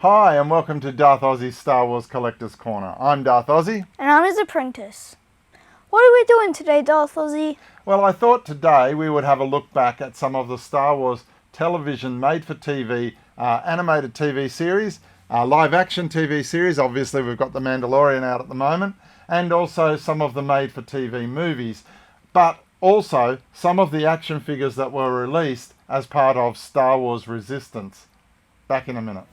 Hi and welcome to Darthozzie's Star Wars Collector's Corner. I'm Darthozzie. And I'm his apprentice. What are we doing today, Darthozzie? Well, I thought today we would have a look back at some of the Star Wars television made-for-TV animated TV series, live-action TV series. Obviously, we've got The Mandalorian out at the moment, and also some of the made-for-TV movies, but also some of the action figures that were released as part of Star Wars Resistance. Back in a minute.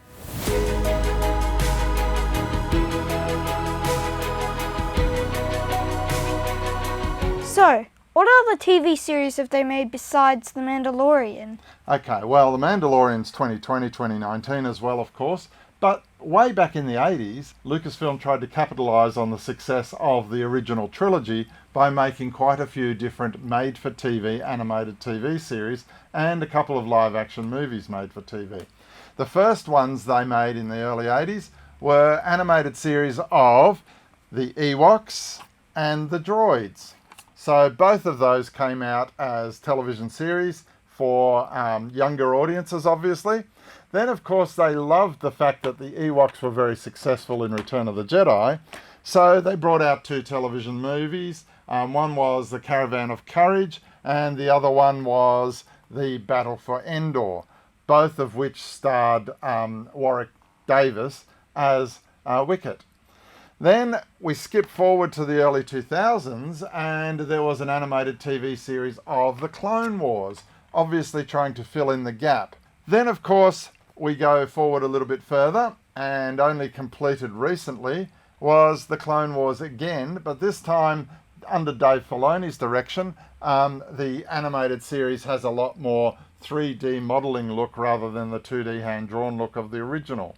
So, what other TV series have they made besides The Mandalorian? Okay, well, The Mandalorian's 2020-2019 as well, of course, but way back in the 80s, Lucasfilm tried to capitalise on the success of the original trilogy by making quite a few different made-for-TV animated TV series and a couple of live-action movies made for TV. The first ones they made in the early 80s were animated series of the Ewoks and the Droids. So both of those came out as television series for younger audiences, obviously. Then, of course, they loved the fact that the Ewoks were very successful in Return of the Jedi. So they brought out two television movies. One was The Caravan of Courage, and the other one was The Battle for Endor, both of which starred Warwick Davis as Wicket. Then we skip forward to the early 2000s, and there was an animated TV series of The Clone Wars, obviously trying to fill in the gap. Then, of course, we go forward a little bit further, and only completed recently was The Clone Wars again, but this time under Dave Filoni's direction. The animated series has a lot more 3D modelling look rather than the 2D hand-drawn look of the original.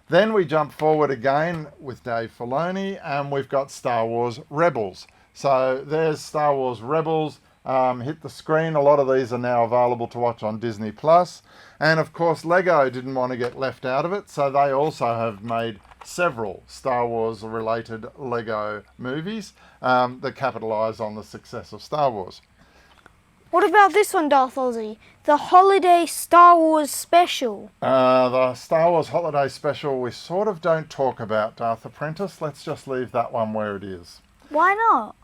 Then we jump forward again with Dave Filoni, and we've got Star Wars Rebels. So there's Star Wars Rebels, hit the screen. A lot of these are now available to watch on Disney+. And of course, Lego didn't want to get left out of it, so they also have made several Star Wars related Lego movies that capitalise on the success of Star Wars. What about this one, Darthozzie? The Holiday Star Wars Special. The Star Wars Holiday Special we sort of don't talk about, Darth Apprentice. Let's just leave that one where it is. Why not?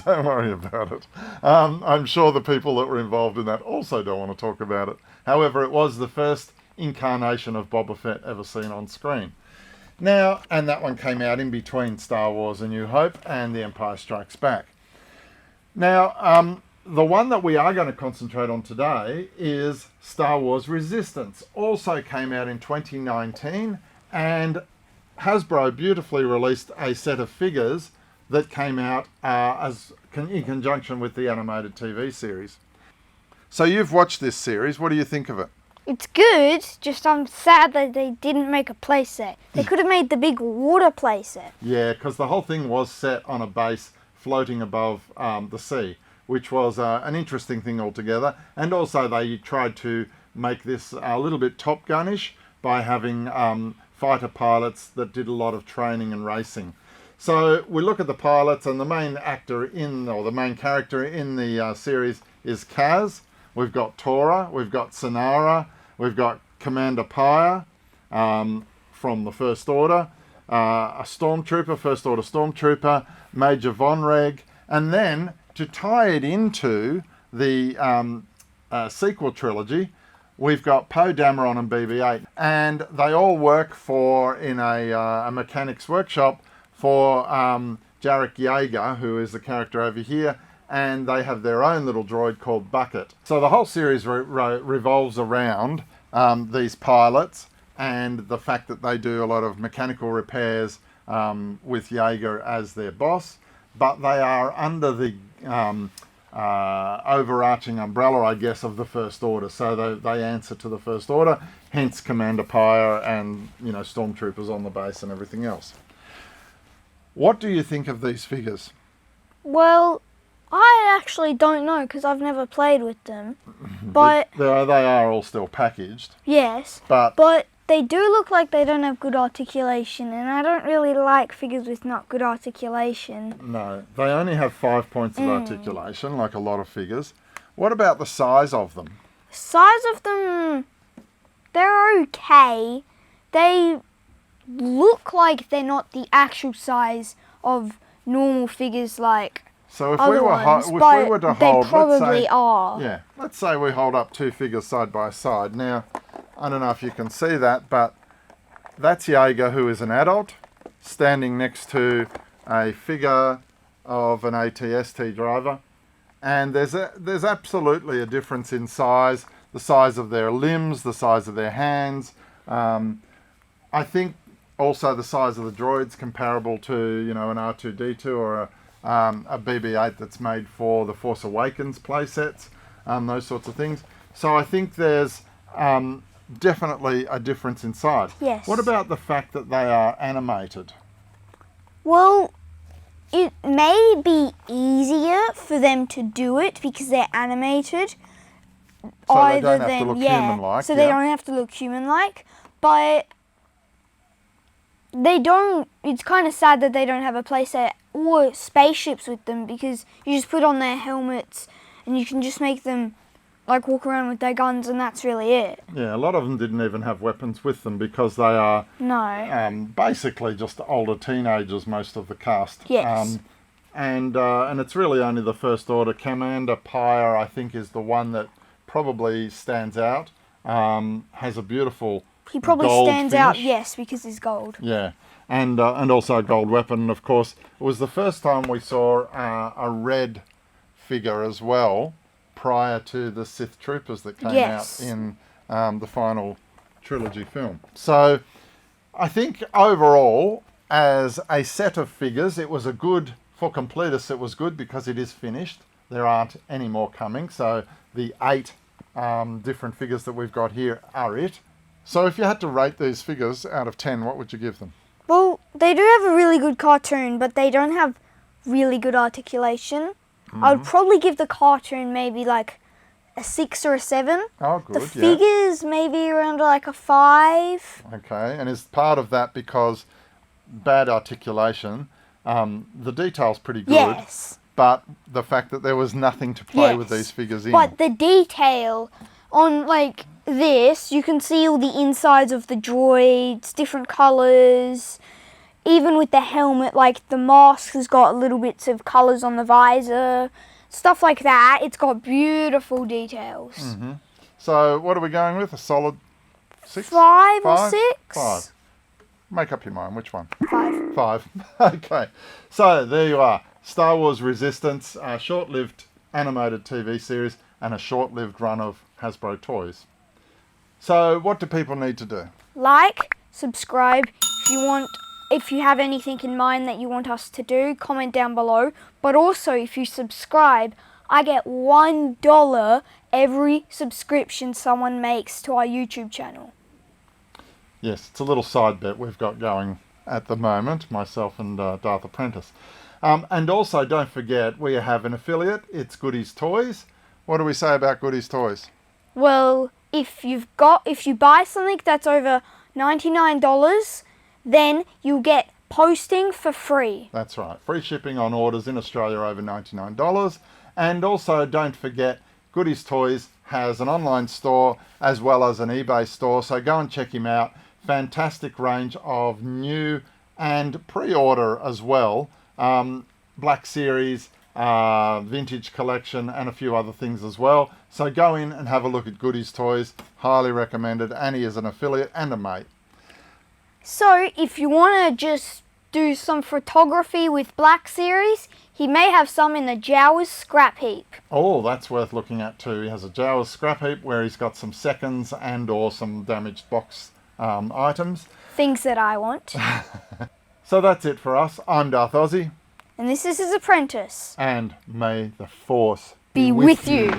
Don't worry about it. I'm sure the people that were involved in that also don't want to talk about it. However, it was the first incarnation of Boba Fett ever seen on screen. Now, and that one came out in between Star Wars A New Hope and The Empire Strikes Back. Now, the one that we are going to concentrate on today is Star Wars Resistance. Also came out in 2019, and Hasbro beautifully released a set of figures that came out in conjunction with the animated TV series. So you've watched this series. What do you think of it? It's good, just I'm sad that they didn't make a playset. They could have made the big water playset. Yeah, because the whole thing was set on a base floating above the sea, which was an interesting thing altogether. And also they tried to make this a little bit Top Gun-ish by having fighter pilots that did a lot of training and racing. So we look at the pilots, and the main actor the main character in the series is Kaz. We've got Tora, we've got Sonara, we've got Commander Pyre from the First Order, a Stormtrooper, First Order Stormtrooper, Major Von Reg, and then to tie it into the sequel trilogy, we've got Poe Dameron and BB-8, and they all work in a mechanic's workshop for Jarek Yeager, who is the character over here, and they have their own little droid called Bucket. So the whole series revolves around these pilots and the fact that they do a lot of mechanical repairs with Yeager as their boss, but they are under the overarching umbrella, I guess, of the First Order. So they answer to the First Order, hence Commander Pyre and stormtroopers on the base and everything else. What do you think of these figures? Well, I actually don't know because I've never played with them. But they are all still packaged. Yes, but they do look like they don't have good articulation, and I don't really like figures with not good articulation. No, they only have 5 points of articulation, like a lot of figures. What about the size of them? The size of them, they're okay. they look like they're not the actual size of normal figures like So if other we were ones, if we but were to they hold, probably let's say, are. yeah, let's say we hold up two figures side by side. Now, I don't know if you can see that, but that's Jaeger, who is an adult, standing next to a figure of an ATST driver, and there's absolutely a difference in size, the size of their limbs, the size of their hands. I think also the size of the droid's comparable to, you know, an R2D2 or a BB-8 that's made for the Force Awakens playsets, those sorts of things. So I think there's definitely a difference in size. Yes. What about the fact that they are animated? Well, it may be easier for them to do it because they're animated. So they don't have to look human-like. So they don't have to look human-like, but they don't. It's kind of sad that they don't have a playset or spaceships with them, because you just put on their helmets and you can just make them like walk around with their guns, and that's really it. Yeah, a lot of them didn't even have weapons with them because they are basically just older teenagers, most of the cast. Yes. And it's really only the First Order. Commander Pyre, I think, is the one that probably stands out. Has a beautiful He probably gold stands out, finish. yes, because he's gold. Yeah, and also a gold weapon. And of course, it was the first time we saw a red figure as well, prior to the Sith Troopers that came out in the final trilogy film. So I think overall, as a set of figures, it was a good, for completists it was good because it is finished. There aren't any more coming, so the 8 different figures that we've got here are it. So if you had to rate these figures out of 10, what would you give them? Well, they do have a really good cartoon, but they don't have really good articulation. I would probably give the cartoon maybe like a 6 or a 7. Oh, good, The figures maybe around like a 5. Okay, and is part of that because bad articulation, the detail's pretty good. Yes. But the fact that there was nothing to play with these figures in. But the detail on like this, you can see all the insides of the droids, different colours. Even with the helmet, like the mask has got little bits of colours on the visor. Stuff like that. It's got beautiful details. Mm-hmm. So what are we going with? A solid 6? 5 or 6? 5. Make up your mind. Which one? 5. 5. Okay. So there you are. Star Wars Resistance, a short-lived animated TV series and a short-lived run of Hasbro toys. So what do people need to do? Like, subscribe. If you have anything in mind that you want us to do, comment down below. But also, if you subscribe, I get $1 every subscription someone makes to our YouTube channel. Yes, it's a little side bet we've got going at the moment, myself and Darth Apprentice. And also, don't forget, we have an affiliate. It's Goodies Toys. What do we say about Goodies Toys? Well, if you buy something that's over $99, then you'll get posting for free. That's right. Free shipping on orders in Australia over $99. And also, don't forget, Goodies Toys has an online store as well as an eBay store. So go and check him out. Fantastic range of new and pre-order as well. Black Series, vintage collection, and a few other things as well. So go in and have a look at Goodies Toys. Highly recommended. And he is an affiliate and a mate. So if you want to just do some photography with Black Series, he may have some in the Jawas scrap heap. Oh, that's worth looking at too. He has a Jawas scrap heap where he's got some seconds and or some damaged box items. Things that I want. So that's it for us. I'm Darthozzie. And this is his apprentice. And may the Force Be with you.